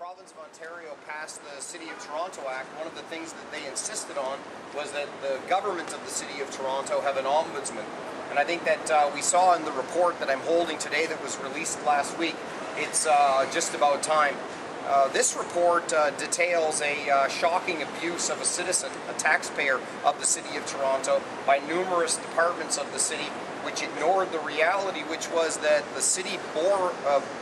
province of Ontario passed the City of Toronto Act, one of the things that they insisted on was that the government of the City of Toronto have an ombudsman. And I think that we saw in the report that I'm holding today that was released last week, it's just about time. This report details a shocking abuse of a citizen, a taxpayer of the City of Toronto, by numerous departments of the city, which ignored the reality, which was that the city bore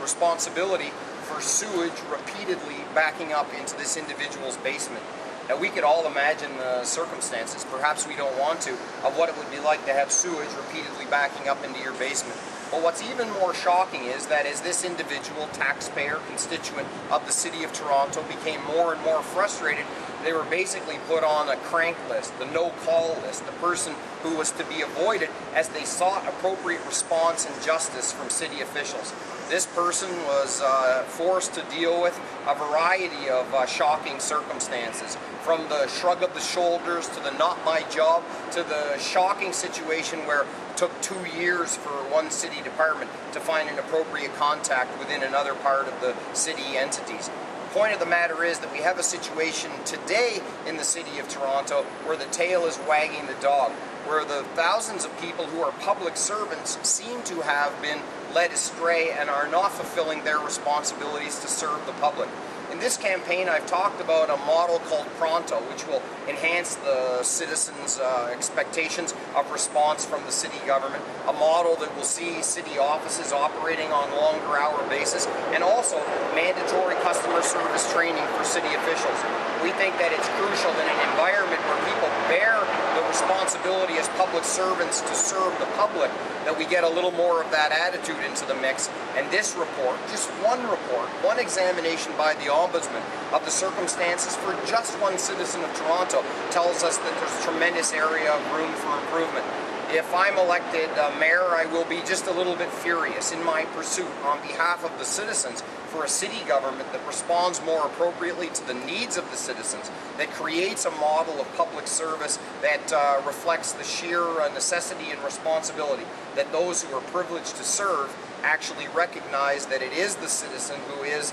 responsibility for sewage repeatedly backing up into this individual's basement. Now, we could all imagine the circumstances, perhaps we don't want to, of what it would be like to have sewage repeatedly backing up into your basement. But what's even more shocking is that as this individual, taxpayer, constituent of the City of Toronto became more and more frustrated, they were basically put on a crank list, the no-call list, the person who was to be avoided as they sought appropriate response and justice from city officials. This person was forced to deal with a variety of shocking circumstances, from the shrug of the shoulders to the not my job to the shocking situation where it took 2 years for one city department to find an appropriate contact within another part of the city entities. The point of the matter is that we have a situation today in the City of Toronto where the tail is wagging the dog, where the thousands of people who are public servants seem to have been led astray and are not fulfilling their responsibilities to serve the public. In this campaign, I've talked about a model called Pronto, which will enhance the citizens' expectations of response from the city government, a model that will see city offices operating on longer hour basis, and also mandatory customer service training for city officials. We think that it's crucial in an environment where people bear the responsibility as public servants to serve the public, that we get a little more of that attitude into the mix. And this report, just one report, one examination by the Ombudsman of the circumstances for just one citizen of Toronto, tells us that there's a tremendous area of room for improvement. If I'm elected mayor, I will be just a little bit furious in my pursuit on behalf of the citizens for a city government that responds more appropriately to the needs of the citizens, that creates a model of public service that reflects the sheer necessity and responsibility that those who are privileged to serve actually recognize that it is the citizen who is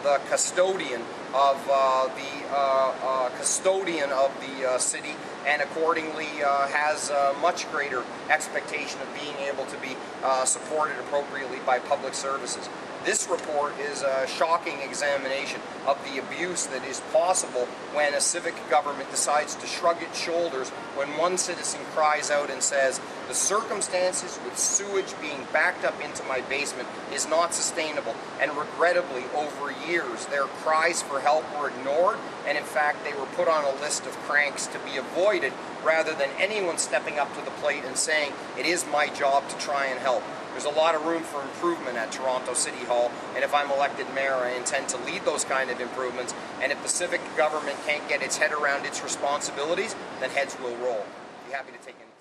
the custodian of the city, and accordingly has a much greater expectation of being able to be supported appropriately by public services. This report is a shocking examination of the abuse that is possible when a civic government decides to shrug its shoulders when one citizen cries out and says, the circumstances with sewage being backed up into my basement is not sustainable, and regrettably over years their cries for help were ignored, and in fact they were put on a list of cranks to be avoided rather than anyone stepping up to the plate and saying, it is my job to try and help. There's a lot of room for improvement at Toronto City Hall, and if I'm elected mayor, I intend to lead those kind of improvements, and if the civic government can't get its head around its responsibilities, then heads will roll. I'd be happy to take any